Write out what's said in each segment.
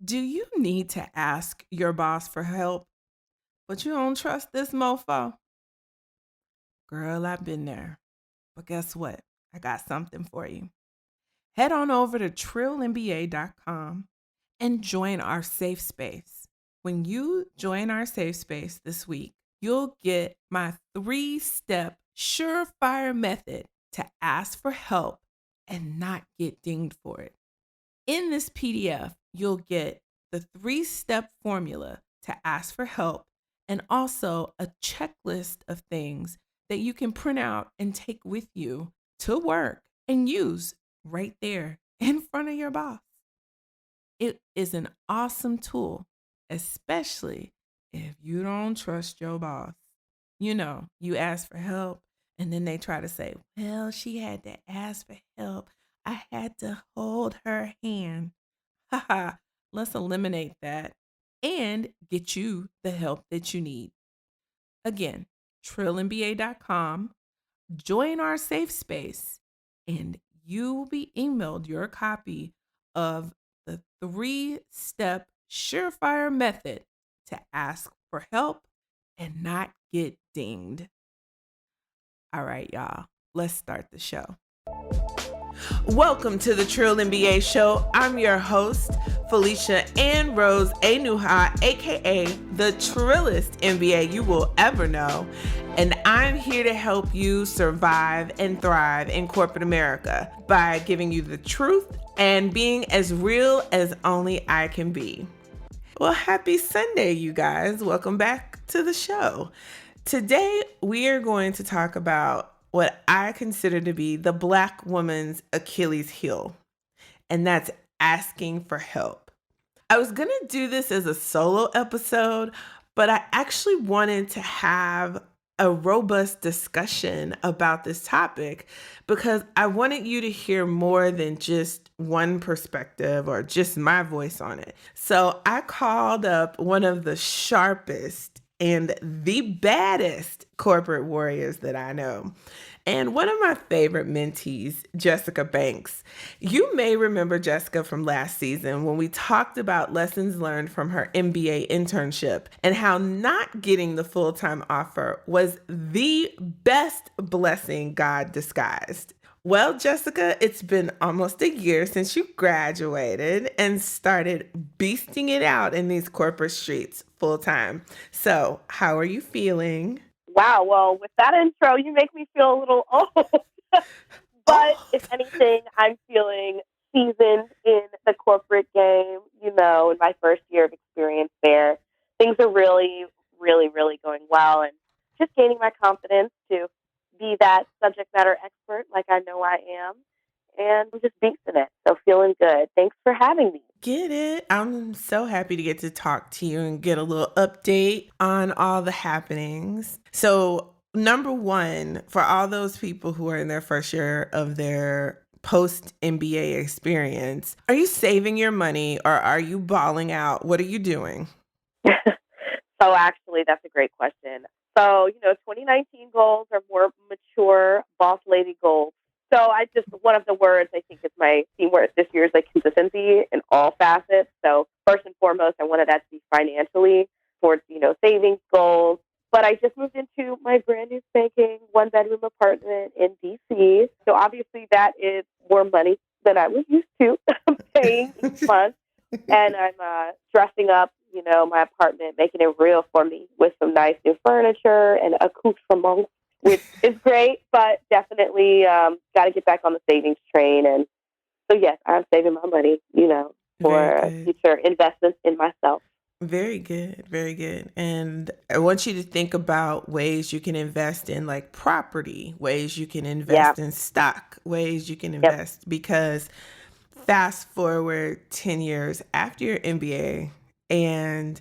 Do you need to ask your boss for help, but you don't trust this mofo? Girl, I've been there. But guess what? I got something for you. Head on over to trillinba.com and join our safe space. When you join our safe space this week, you'll get my 3-step surefire method to ask for help and not get dinged for it. In this PDF, you'll get the 3-step formula to ask for help and also a checklist of things that you can print out and take with you to work and use right there in front of your boss. It is an awesome tool, especially if you don't trust your boss. You know, you ask for help and then they try to say, well, she had to ask for help. I had to hold her hand. Haha, let's eliminate that and get you the help that you need. Again, trillinba.com, join our safe space, and you will be emailed your copy of the 3-step surefire method to ask for help and not get dinged. All right, y'all, let's start the show. Welcome to the Trill MBA Show. I'm your host, Felicia Ann Rose Anuha, aka the Trillest MBA you will ever know. And I'm here to help you survive and thrive in corporate America by giving you the truth and being as real as only I can be. Well, happy Sunday, you guys. Welcome back to the show. Today, we are going to talk about what I consider to be the Black woman's Achilles heel, and that's asking for help. I was going to do this as a solo episode, but I actually wanted to have a robust discussion about this topic because I wanted you to hear more than just one perspective or just my voice on it. So I called up one of the sharpest and the baddest corporate warriors that I know. And one of my favorite mentees, Jessika Banks. You may remember Jessika from last season when we talked about lessons learned from her MBA internship and how not getting the full-time offer was the best blessing God disguised. Well, Jessika, it's been almost a year since you graduated and started beasting it out in these corporate streets full time. So, how are you feeling? Wow, well, with that intro, you make me feel a little old. But if anything, I'm feeling seasoned in the corporate game, in my first year of experience there. Things are really, really, really going well and just gaining my confidence to be that subject matter expert like I know I am. And I'm just beasting it. So feeling good. Thanks for having me. Get it? I'm so happy to get to talk to you and get a little update on all the happenings. So, number one, for all those people who are in their first year of their post MBA experience, are you saving your money or are you balling out? What are you doing? So actually, that's a great question. So, 2019 goals are more mature boss lady goals. So one of the words I think is my theme word this year is like consistency in all facets. So first and foremost, I wanted that to be financially towards, savings goals. But I just moved into my brand new spanking 1-bedroom apartment in DC. So obviously that is more money than I was used to paying each month. And I'm dressing up, my apartment, making it real for me with some nice new furniture and accoutrements, which is great, but definitely got to get back on the savings train. And so, yes, I'm saving my money, for future investments in myself. Very good. Very good. And I want you to think about ways you can invest in like property, ways you can invest in stock, ways you can invest because fast forward 10 years after your MBA and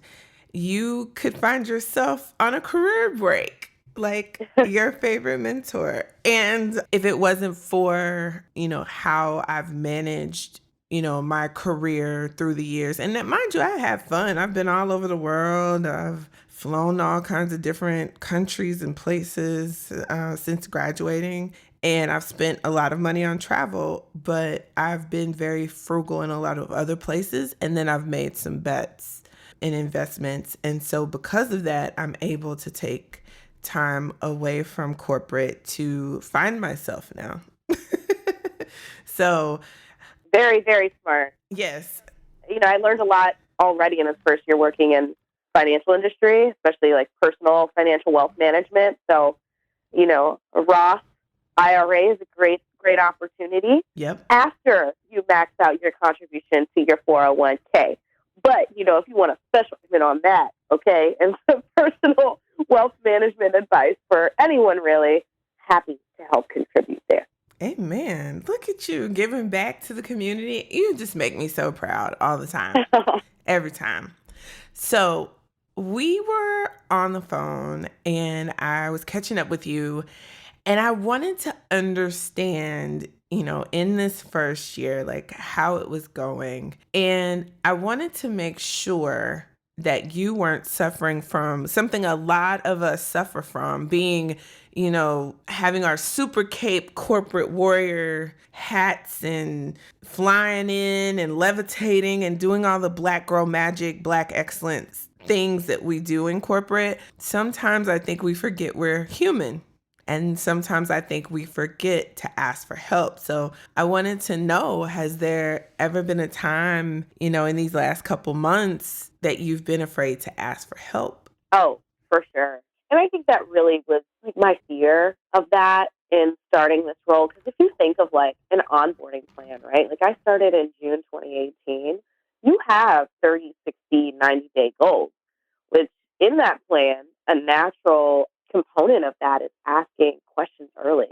you could find yourself on a career break, like your favorite mentor. And if it wasn't for, how I've managed, my career through the years, and that, mind you, I have fun. I've been all over the world. I've flown to all kinds of different countries and places since graduating. And I've spent a lot of money on travel, but I've been very frugal in a lot of other places. And then I've made some bets and investments. And so because of that, I'm able to take time away from corporate to find myself now. So, Very, very smart. yes. I learned a lot already in this first year working in financial industry, especially like personal financial wealth management. So, a Roth IRA is a great opportunity Yep. after you max out your contribution to your 401k. But, if you want a special payment on that, okay, and some personal wealth management advice for anyone really, happy to help contribute there. Amen. Look at you giving back to the community. You just make me so proud all the time, every time. So we were on the phone and I was catching up with you, and I wanted to understand, in this first year, like how it was going. And I wanted to make sure that you weren't suffering from something a lot of us suffer from, being, having our super cape corporate warrior hats and flying in and levitating and doing all the black girl magic, black excellence things that we do in corporate. Sometimes I think we forget we're human. And sometimes I think we forget to ask for help. So I wanted to know, has there ever been a time, in these last couple months that you've been afraid to ask for help? Oh, for sure. And I think that really was like my fear of that in starting this role. Because if you think of like an onboarding plan, right? Like I started in June 2018. You have 30, 60, 90-day goals, which in that plan, a natural component of that is asking questions early,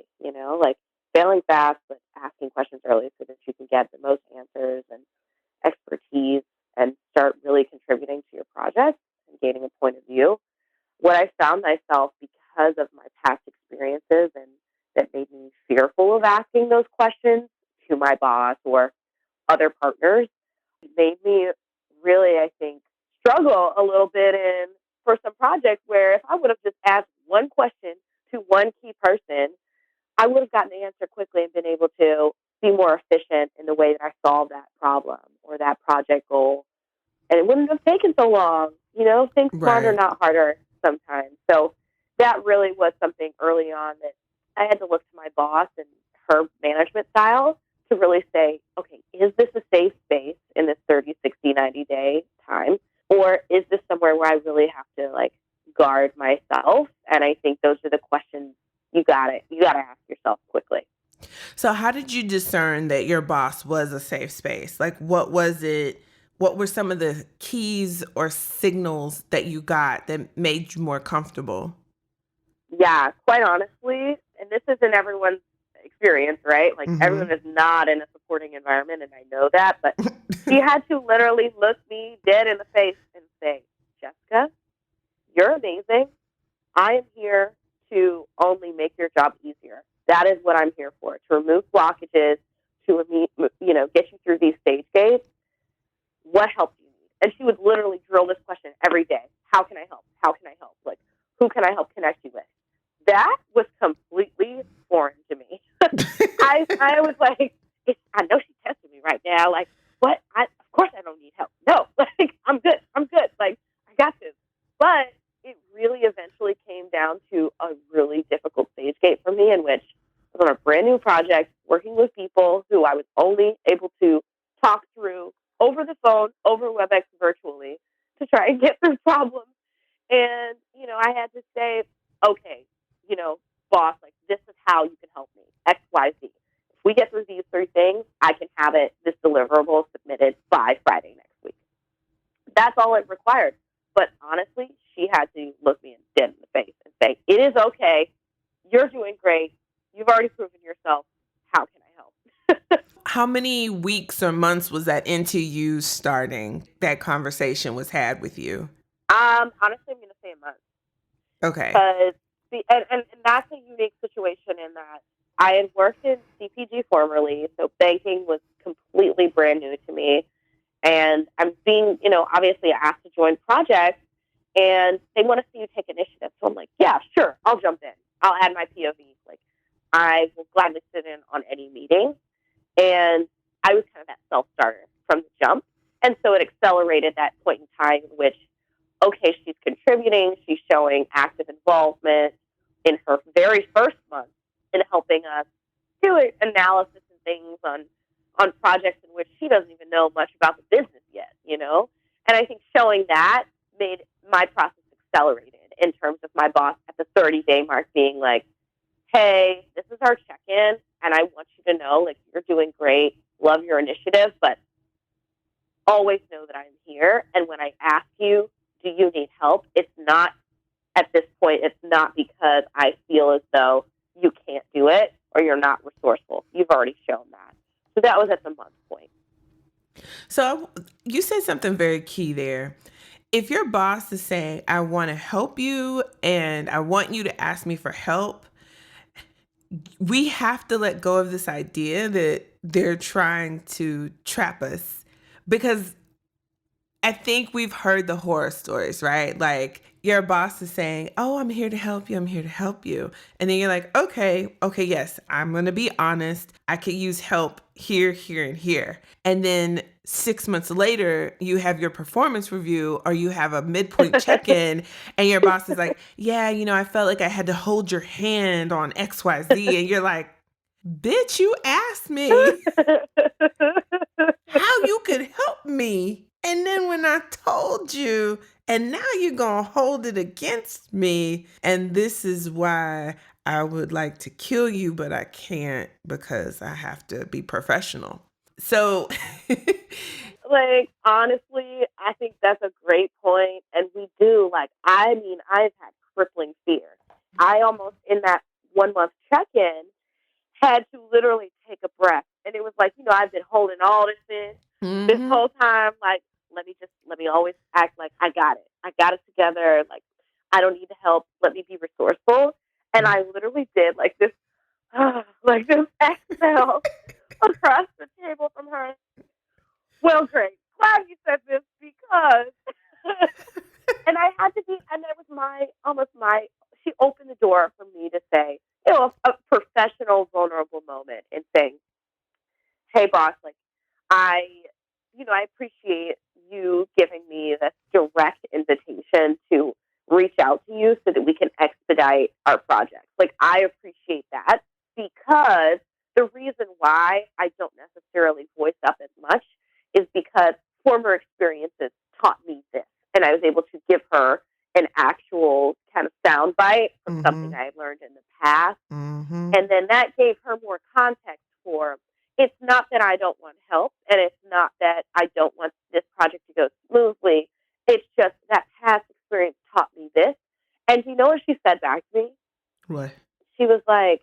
like failing fast, but asking questions early so that you can get the most answers and expertise and start really contributing to your project and gaining a point of view. What I found myself because of my past experiences and that made me fearful of asking those questions to my boss or other partners, it made me really, I think, struggle a little bit in for some projects where if I would have just asked one question to one key person, I would have gotten the answer quickly and been able to be more efficient in the way that I solved that problem or that project goal. And it wouldn't have taken so long, think smarter, Right. not harder sometimes. So that really was something early on that I had to look to my boss and her management style to really say, okay, is this a safe space in this 30, 60, 90-day time? Or is this somewhere where I really have to like guard myself? And I think those are the questions you gotta ask yourself quickly. So how did you discern that your boss was a safe space? Like, what was it? What were some of the keys or signals that you got that made you more comfortable? Yeah, quite honestly, and this isn't everyone's experience, right? Like Mm-hmm. everyone is not in a supporting environment, and I know that, but she had to literally look me dead in the face and say, Jessika, you're amazing. I am here to only make your job easier. That is what I'm here for, to remove blockages, to get you through these stage gates. What help do you need? And she would literally drill this question every day. How can I help? How can I help? Like, who can I help connect you with? That was completely foreign to me. I was like, I know she's testing me right now. Like, what? Of course I don't need help. No, like, I'm good. I'm good. Like, I got this. But it really eventually came down to a really difficult stage gate for me in which I was on a brand new project working with people who I was only able to talk through over the phone, over WebEx virtually to try and get through problems. And, I had to say, okay, boss, like this is how you can help me, X, Y, Z. If we get through these three things, I can have this deliverable submitted by Friday next week. That's all it required. But honestly, she had to look me dead in the face and say, it is okay. You're doing great. You've already proven yourself. How can I help? How many weeks or months was that into you starting that conversation was had with you? Honestly, I'm going to say a month. Okay. Because and that's a unique situation in that I had worked in CPG formerly, so banking was completely brand new to me. And I'm being, obviously asked to join projects and they want to see you take initiative. So I'm like, yeah, sure, I'll jump in. I'll add my POV. Like, I will gladly sit in on any meeting. And I was kind of that self-starter from the jump. And so it accelerated that point in time in which, okay, she's contributing, she's showing active involvement in her very first month in helping us do analysis and things on projects in which she doesn't even know much about the business yet, you know? And I think showing that made my process accelerated in terms of my boss at the 30-day mark being like, hey, this is our check-in, and I want you to know, like, you're doing great, love your initiative, but always know that I'm here, and when I ask you, do you need help, it's not, at this point, it's not because I feel as though you can't do it or you're not resourceful. You've already shown that. So that was at the month point. So you said something very key there. If your boss is saying, I want to help you and I want you to ask me for help, we have to let go of this idea that they're trying to trap us, because I think we've heard the horror stories, right? Like your boss is saying, oh, I'm here to help you. I'm here to help you. And then you're like, okay, yes, I'm going to be honest. I could use help here, here, and here. And then 6 months later, you have your performance review or you have a midpoint check-in and your boss is like, yeah, I felt like I had to hold your hand on XYZ. And you're like, bitch, you asked me how you could help me. And then when I told you, and now you're going to hold it against me. And this is why I would like to kill you, but I can't because I have to be professional. So, like, honestly, I think that's a great point. And we do, I've had crippling fear. I almost, in that 1 month check-in, had to literally take a breath. And it was like, I've been holding all this in this whole time. Like, let me always act like I got it. I got it together. Like, I don't need the help. Let me be resourceful. And I literally did this exhale across the table from her. Well, great. Glad you said this because, and I had to be, and that was she opened the door for me to say, a professional, vulnerable moment in saying, hey, boss, I appreciate you giving me this direct invitation to reach out to you so that we can expedite our project. I appreciate that because the reason why I don't necessarily voice up as much is because former experiences taught me this. And I was able to give her an actual kind of soundbite from something I had learned in the past. And then that gave her more context for, it's not that I don't want help, and it's not that I don't want this project to go smoothly. It's just that past experience taught me this. And you know what she said back to me? What? She was like,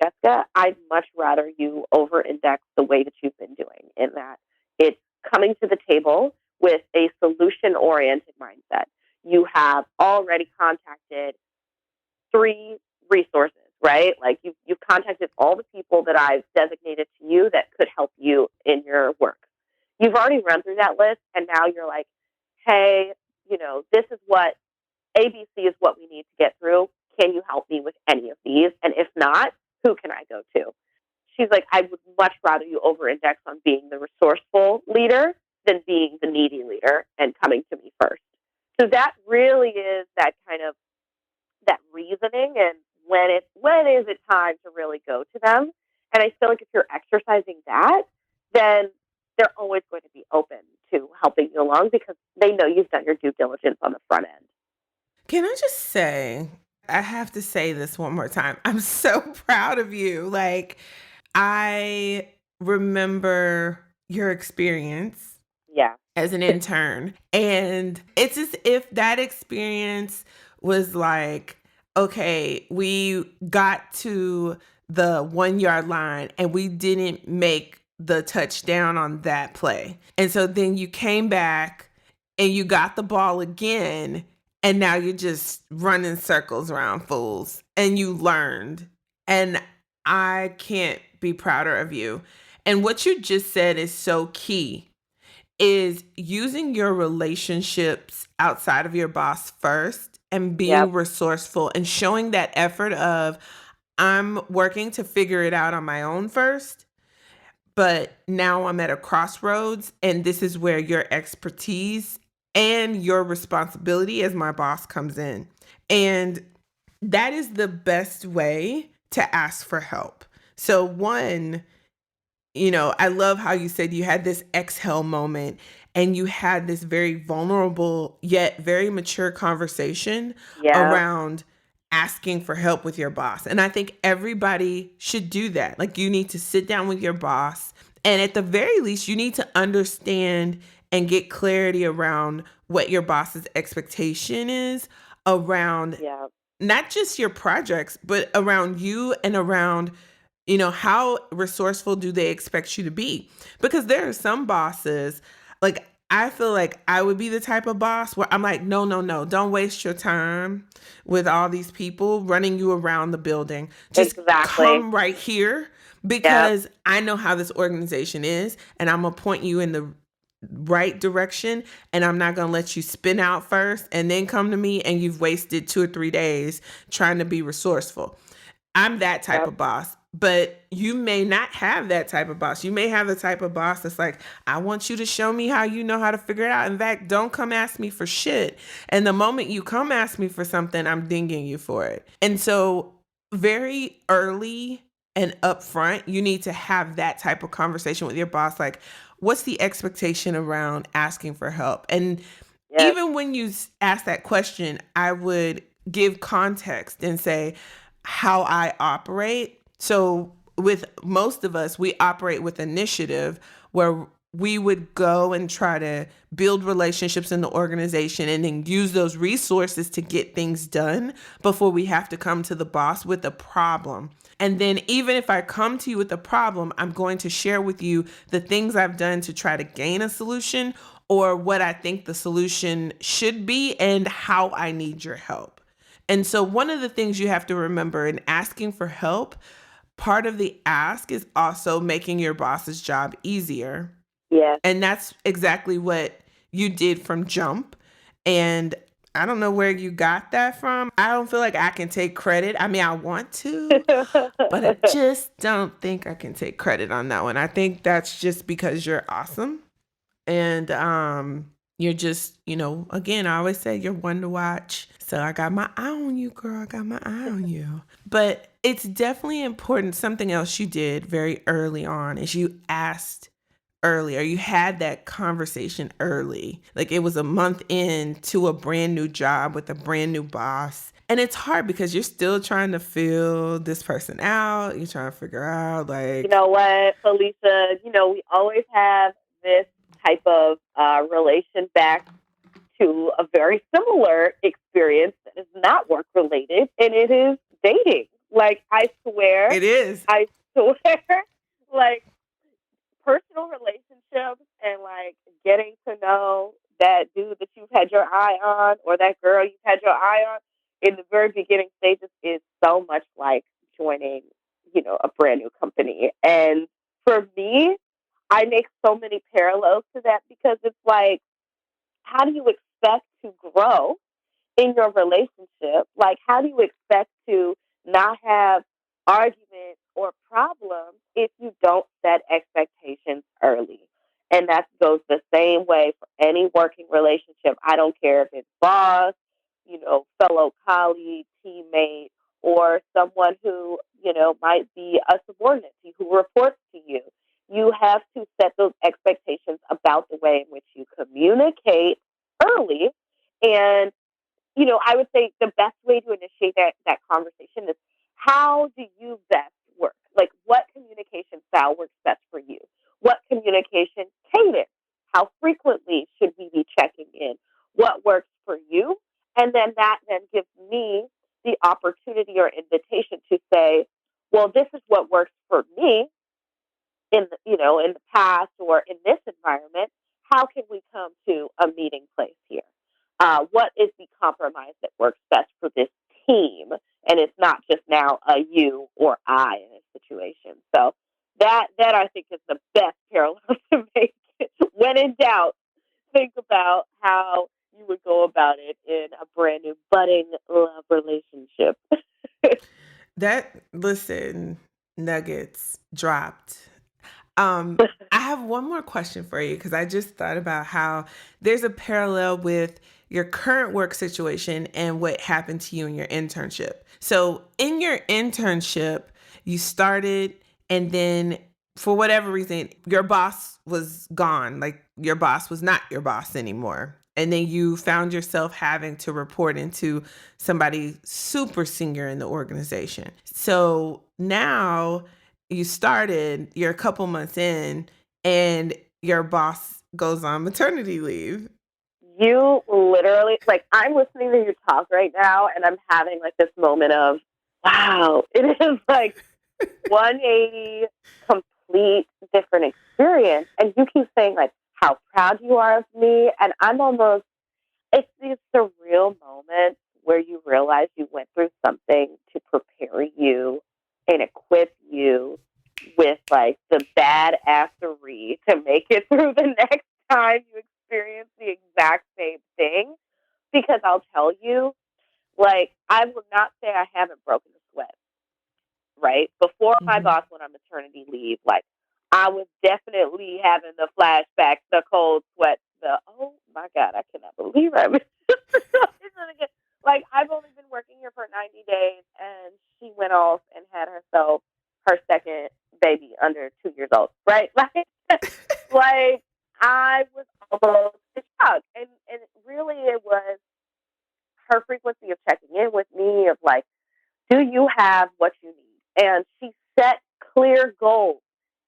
Jessika, I'd much rather you over-index the way that you've been doing, in that it's coming to the table with a solution-oriented mindset. You have already contacted 3 resources, right? You've contacted all the people that I've designated to you that could help you in your work. You've already run through that list, and now you're like, hey, this is what ABC is what we need to get through. Can you help me with any of these? And if not, who can I go to? She's like, I would much rather you over-index on being the resourceful leader than being the needy leader and coming to me first. So that really is that kind of that reasoning, and when is it time to really go to them? And I feel like if you're exercising that, then they're always going to be open to helping you along because they know you've done your due diligence on the front end. Can I just say, I have to say this one more time. I'm so proud of you. I remember your experience as an intern. And it's as if that experience was like, okay, we got to the 1 yard line and we didn't make the touchdown on that play. And so then you came back and you got the ball again. And now you're just running circles around fools and you learned. And I can't be prouder of you. And what you just said is so key, is using your relationships outside of your boss first and being resourceful and showing that effort of, I'm working to figure it out on my own first, but now I'm at a crossroads, and this is where your expertise and your responsibility as my boss comes in. And that is the best way to ask for help. So, one, I love how you said you had this exhale moment and you had this very vulnerable yet very mature conversation Yeah. around asking for help with your boss. And I think everybody should do that. Like, you need to sit down with your boss, and at the very least, you need to understand and get clarity around what your boss's expectation is around Yeah. not just your projects, but around you and around, how resourceful do they expect you to be? Because there are some bosses, like, I feel like I would be the type of boss where I'm like, no, no, no, don't waste your time with all these people running you around the building. Just Exactly. come right here Yep. because I know how this organization is, and I'm going to point you in the right direction, and I'm not going to let you spin out first and then come to me and you've wasted 2 or 3 days trying to be resourceful. I'm that type Yep. of boss, but you may not have that type of boss. You may have the type of boss that's like, I want you to show me how you know how to figure it out. In fact, don't come ask me for shit. And the moment you come ask me for something, I'm dinging you for it. And so, very early and upfront, you need to have that type of conversation with your boss. Like, what's the expectation around asking for help? And Yes. even when you ask that question, I would give context and say how I operate. So, with most of us, we operate with initiative where we would go and try to build relationships in the organization and then use those resources to get things done before we have to come to the boss with a problem. And then, even if I come to you with a problem, I'm going to share with you the things I've done to try to gain a solution, or what I think the solution should be and how I need your help. And so, one of the things you have to remember in asking for help, part of the ask is also making your boss's job easier. Yes. And that's exactly what you did from jump. And I don't know where you got that from. I don't feel like I can take credit. I mean, I want to, but I just don't think I can take credit on that one. I think that's just because you're awesome. And you're just, again, I always say you're one to watch. So I got my eye on you, girl. I got my eye on you. But it's definitely important. Something else you did very early on is you asked earlier. You had that conversation early. Like, it was a month into a brand new job with a brand new boss. And it's hard because you're still trying to fill this person out. You're trying to figure out, You like, know what, Felicia? We always have this type of relation back to a very similar experience that is not work related, and it is dating. Like, it is. I swear, like, personal relationships and like getting to know that dude that you've had your eye on or that girl you've had your eye on in the very beginning stages is so much like joining, a brand new company. And for me, I make so many parallels to that because it's like, how do you expect to grow in your relationship? Like, how do you expect to not have arguments or problems if you don't set expectations early? And that goes the same way for any working relationship. I don't care if it's boss, fellow colleague, teammate, or someone who, might be a subordinate to you, who reports to you. You have to set those expectations about the way in which you communicate early. And I would say the best way to initiate that conversation is, how do you best work? Like, what communication style works best for you? What communication cadence? How frequently should we be checking in? What works for you? And then that then gives me the opportunity or invitation to say, well, this is what works for me in the past or in this environment. How can we come to a meeting place here? What is the compromise that works best for this team? And it's not just now a you or I in a situation. So that I think is the best parallel to make. When in doubt, think about how you would go about it in a brand new budding love relationship. Listen, nuggets dropped. I have one more question for you because I just thought about how there's a parallel with your current work situation and what happened to you in your internship. So, in your internship, you started, and then for whatever reason, your boss was gone. Like, your boss was not your boss anymore. And then you found yourself having to report into somebody super senior in the organization. So now you're a couple months in, and your boss goes on maternity leave. You literally, like, I'm listening to you talk right now, and I'm having like this moment of, wow, it is like 180, complete different experience. And you keep saying like how proud you are of me, and I'm almost, it's these surreal moments where you realize you went through something to prepare you and equip you with like the badassery to make it through the next time you experience the exact same thing. Because I'll tell you, like, I will not say I haven't broken a sweat, right? Before my Mm-hmm. boss went on maternity leave, like, I was definitely having the flashbacks, the cold sweats, the, oh my God, I cannot believe I'm like, I've only been working here for 90 days, and she went off and had herself her second baby under 2 years old, right? Like I was almost in shock. And really it was her frequency of checking in with me of like, do you have what you need? And she set clear goals,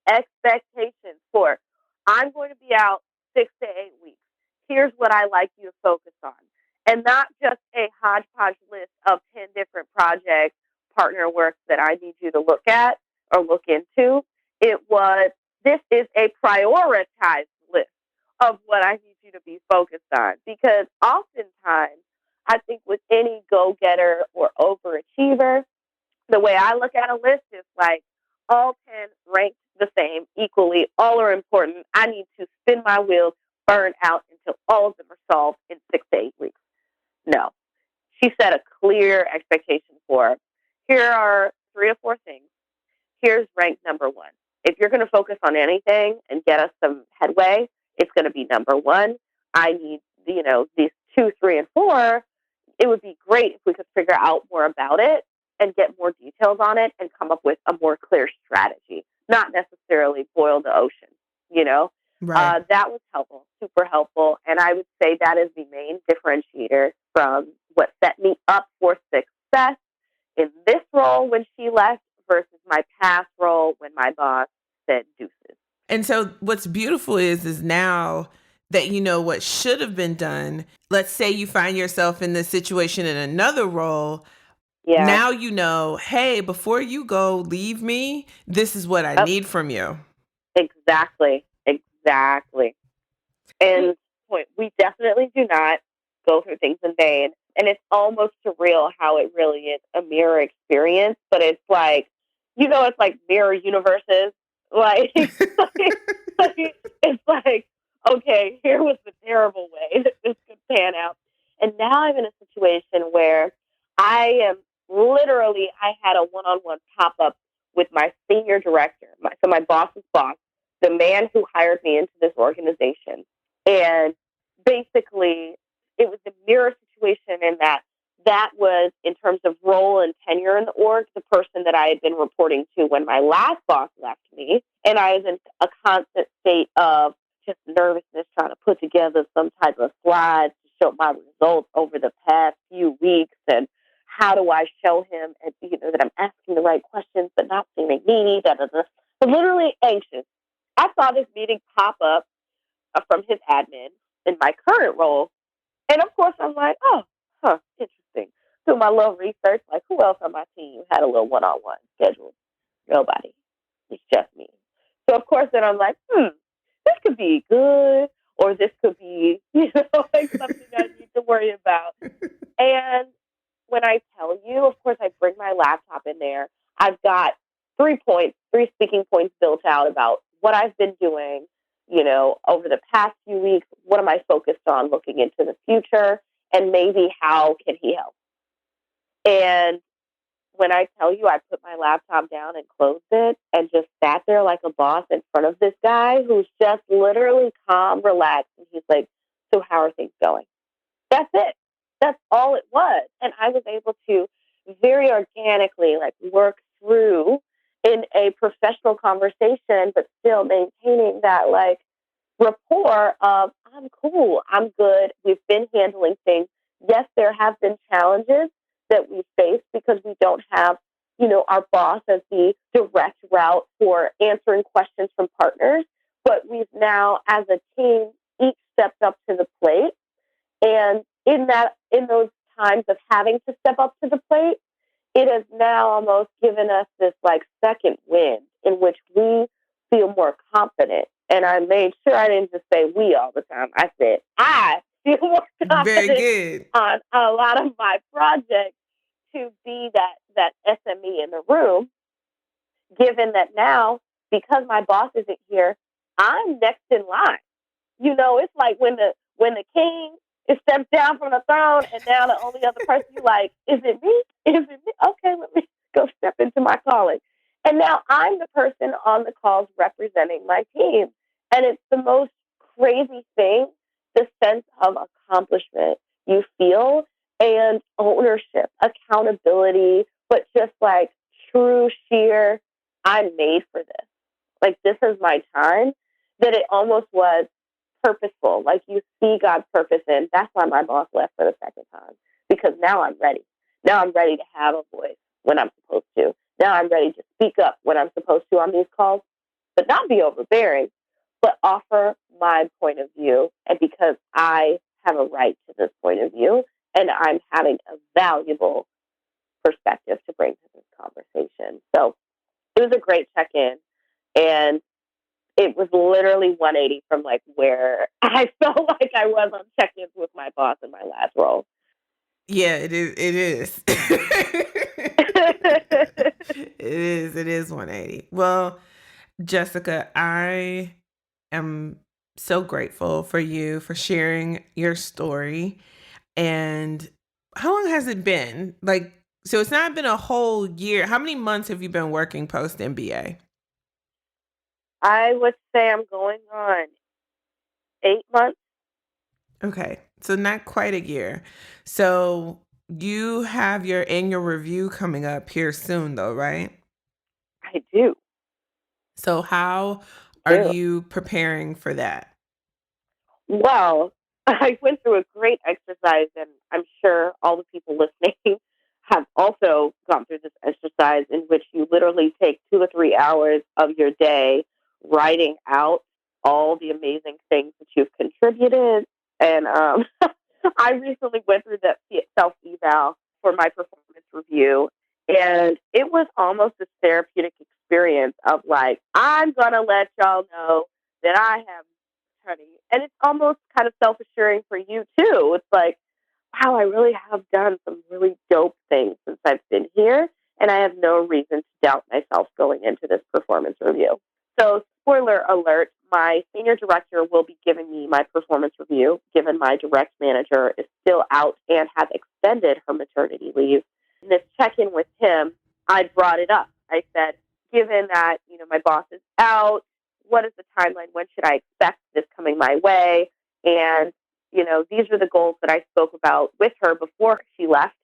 expectations for, I'm going to be out 6 to 8 weeks. Here's what I like you to focus on. And not just a hodgepodge list of 10 different projects, partner works that I need you to look at or look into. It was, this is a prioritized list of what I need you to be focused on. Because oftentimes, I think with any go getter or overachiever, the way I look at a list is like all 10 ranked the same equally. All are important. I need to spin my wheels, burn out until all of them are solved in 6 to 8 weeks. No. She set a clear expectation for, here are 3 to 4 things. Here's rank number one. If you're going to focus on anything and get us some headway, it's going to be number one. I need, these 2, 3, and 4. It would be great if we could figure out more about it and get more details on it and come up with a more clear strategy, not necessarily boil the ocean, you know? Right. That was helpful, super helpful. And I would say that is the main differentiator from what set me up for success in this role when she left versus my past role when my boss said deuces. And so what's beautiful is now that you know what should have been done. Let's say you find yourself in this situation in another role. Yeah. Now you know, hey, before you go, leave me. This is what I Oh, need from you. exactly. Exactly. And point, we definitely do not go through things in vain. And it's almost surreal how it really is a mirror experience, but it's like, it's like mirror universes. Like, it's like, okay, here was the terrible way that this could pan out. And now I'm in a situation where I had a one-on-one pop-up with my senior director, so my boss's boss, the man who hired me into this organization. And basically, it was a mirror situation in that was, in terms of role and tenure in the org, the person that I had been reporting to when my last boss left me. And I was in a constant state of just nervousness trying to put together some type of slides to show my results over the past few weeks. And how do I show him that I'm asking the right questions but not seeming needy, I'm literally anxious. I saw this meeting pop up from his admin in my current role. And of course, I'm like, oh, interesting. Do my little research, like who else on my team had a little one-on-one scheduled? Nobody. It's just me. So of course, then I'm like, this could be good, or this could be, like something I need to worry about. And when I tell you, of course, I bring my laptop in there. I've got 3 speaking points built out about what I've been doing, over the past few weeks. What am I focused on looking into the future? And maybe how can he help? And when I tell you I put my laptop down and closed it and just sat there like a boss in front of this guy who's just literally calm, relaxed, and he's like, so how are things going? That's it. That's all it was. And I was able to very organically like work through in a professional conversation, but still maintaining that like rapport of I'm cool, I'm good, we've been handling things. Yes, there have been challenges that we face because we don't have, our boss as the direct route for answering questions from partners. But we've now, as a team, each stepped up to the plate. And in those times of having to step up to the plate, it has now almost given us this like second wind in which we feel more confident. And I made sure I didn't just say we all the time. I said I feel more Very confident good. on a lot of my projects to be that SME in the room, given that now, because my boss isn't here, I'm next in line. It's like when the king is stepped down from the throne and now the only other person you like, is it me? Is it me? Okay, let me go step into my calling. And now I'm the person on the calls representing my team. And it's the most crazy thing, the sense of accomplishment you feel and ownership, accountability, but just like true sheer, I'm made for this. Like, this is my time, that it almost was purposeful. Like, you see God's purpose in. That's why my boss left for the second time, because now I'm ready. Now I'm ready to have a voice when I'm supposed to. Now I'm ready to speak up when I'm supposed to on these calls, but not be overbearing, but offer my point of view. And because I have a right to this point of view, and I'm having a valuable perspective to bring to this conversation. So it was a great check-in. And it was literally 180 from like where I felt like I was on check-ins with my boss in my last role. Yeah, it is. It is. It is 180. Well, Jessika, I am so grateful for you for sharing your story. And how long has it been? Like, so it's not been a whole year. How many months have you been working post MBA? I would say I'm going on 8 months. Okay, so not quite a year. So you have your annual review coming up here soon, though, right? I do. So how are do. you preparing for that? Well, I went through a great exercise, and I'm sure all the people listening have also gone through this exercise in which you literally take 2 or 3 hours of your day writing out all the amazing things that you've contributed. And I recently went through that self-eval for my performance review, and it was almost a therapeutic experience of like, I'm going to let y'all know that I have honey. And it's almost kind of self-assuring for you too. It's like, wow, I really have done some really dope things since I've been here, and I have no reason to doubt myself going into this performance review. So, spoiler alert, my senior director will be giving me my performance review, given my direct manager is still out and has extended her maternity leave. In this check-in with him, I brought it up. I said, given that, my boss is out, what is the timeline? When should I expect this coming my way? And, these are the goals that I spoke about with her before she left.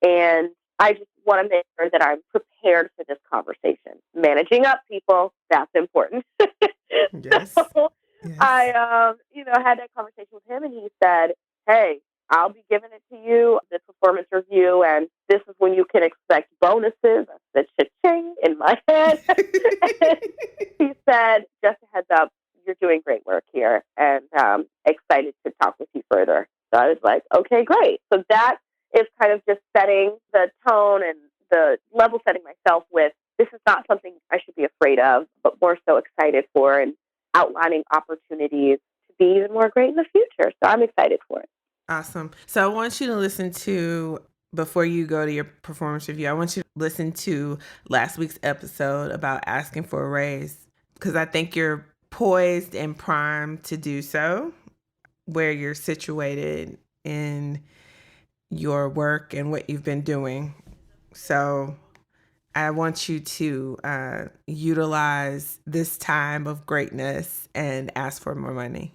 And I just want to make sure that I'm prepared for this conversation. Managing up, people, that's important. Yes. So Yes. I, had that conversation with him, and he said, hey, I'll be giving it to you, the performance review, and this is when you can expect bonuses. I said, cha-ching, in my head. He said, just a heads up, you're doing great work here, and excited to talk with you further. So I was like, okay, great. So that is kind of just setting the tone and the level setting myself with, this is not something I should be afraid of, but more so excited for, and outlining opportunities to be even more great in the future. So I'm excited for it. Awesome. So I want you to listen to, before you go to your performance review, I want you to listen to last week's episode about asking for a raise, because I think you're poised and primed to do so, where you're situated in your work and what you've been doing. So I want you to utilize this time of greatness and ask for more money.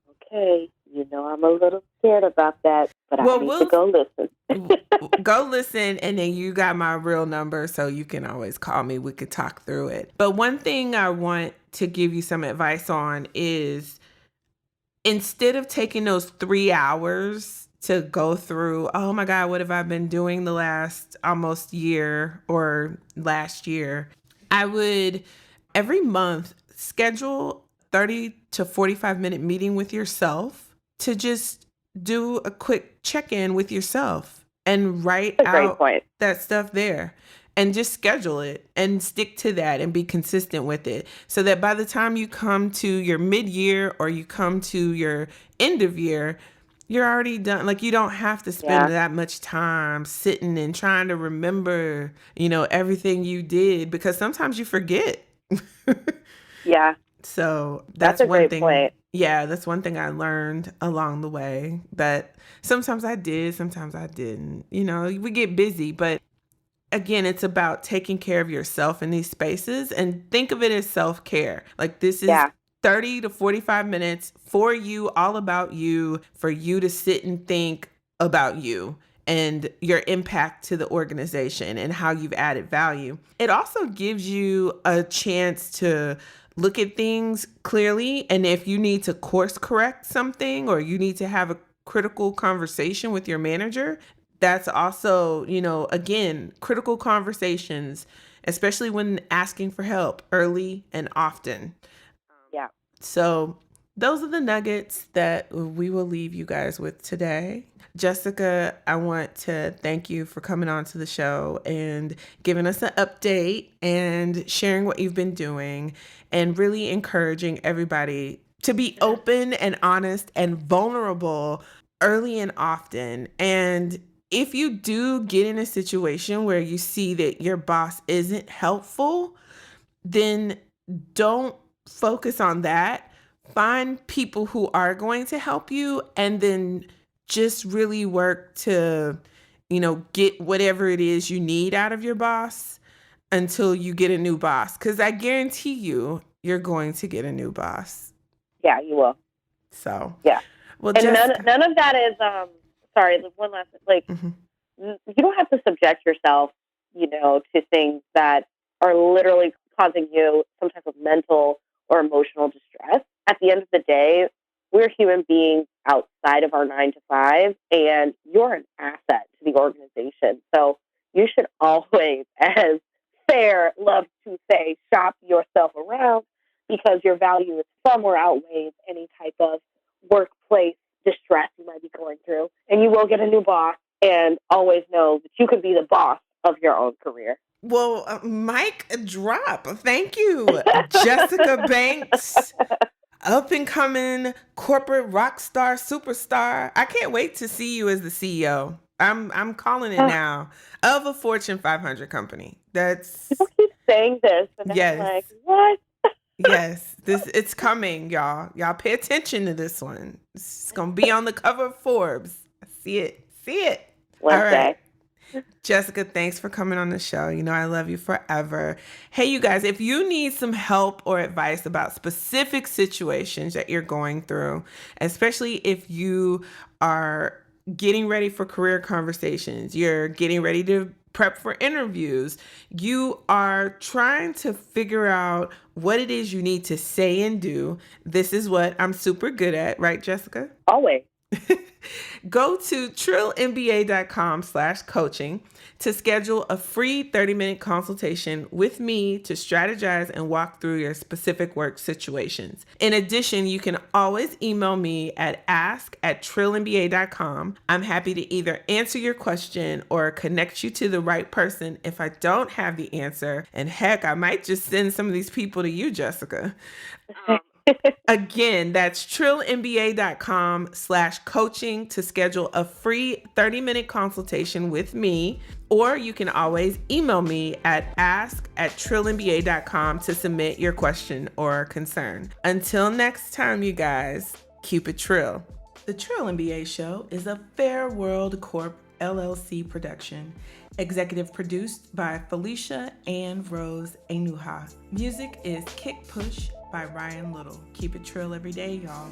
Okay. I'm a little scared about that, but I need to go listen. Go listen, and then you got my real number, so you can always call me. We could talk through it. But one thing I want to give you some advice on is, instead of taking those 3 hours to go through, oh my God, what have I been doing the last almost year or last year? I would every month schedule 30 to 45-minute meeting with yourself to just do a quick check-in with yourself and write That's a great out point. that stuff there. And just schedule it and stick to that and be consistent with it, so that by the time you come to your mid-year or you come to your end of year, you're already done. Like, you don't have to spend that much time sitting and trying to remember, everything you did, because sometimes you forget. Yeah. So That's a one great thing. point. Yeah, that's one thing I learned along the way, that sometimes I did, sometimes I didn't. We get busy, but again, it's about taking care of yourself in these spaces, and think of it as self-care. Like, this is 30 to 45 minutes for you, all about you, for you to sit and think about you and your impact to the organization and how you've added value. It also gives you a chance to look at things clearly. And if you need to course correct something, or you need to have a critical conversation with your manager, that's also, again, critical conversations, especially when asking for help early and often. Yeah. So those are the nuggets that we will leave you guys with today. Jessika, I want to thank you for coming on to the show and giving us an update and sharing what you've been doing, and really encouraging everybody to be open and honest and vulnerable early and often. And if you do get in a situation where you see that your boss isn't helpful, then don't focus on that. Find people who are going to help you, and then just really work to, get whatever it is you need out of your boss until you get a new boss. Because I guarantee you're going to get a new boss. Yeah, you will. So, yeah. Well, and none of that is, sorry, one last, you don't have to subject yourself, to things that are literally causing you some type of mental or emotional distress. At the end of the day, we're human beings outside of our 9 to 5, and you're an asset to the organization. So you should always, as Fair loves to say, shop yourself around, because your value is far more outweighs any type of workplace distress you might be going through. And you will get a new boss, and always know that you can be the boss of your own career. Well, mic drop. Thank you, Jessika Banks, up and coming corporate rock star, superstar. I can't wait to see you as the CEO. I'm calling it now, of a Fortune 500 company. People keep saying this, and I'm like, what? Yes, it's coming, y'all. Y'all pay attention to this one. It's gonna be on the cover of Forbes. See it. Wednesday. All right. Jessika, thanks for coming on the show. I love you forever. Hey, you guys, if you need some help or advice about specific situations that you're going through, especially if you are getting ready for career conversations, you're getting ready to prep for interviews, you are trying to figure out what it is you need to say and do, this is what I'm super good at, right, Jessika? Always. Go to trillmba.com/coaching to schedule a free 30-minute consultation with me to strategize and walk through your specific work situations. In addition, you can always email me at ask@trillmba.com. I'm happy to either answer your question or connect you to the right person if I don't have the answer. And heck, I might just send some of these people to you, Jessika. Again, that's trillmba.com/coaching to schedule a free 30-minute consultation with me, or you can always email me at ask@trillmba.com to submit your question or concern. Until next time, you guys, keep it trill. The Trill MBA Show is a Fair World Corp LLC production. Executive produced by Felicia and Rose Enuha. Music is Kick Push by Ryan Little. Keep it trill every day, y'all.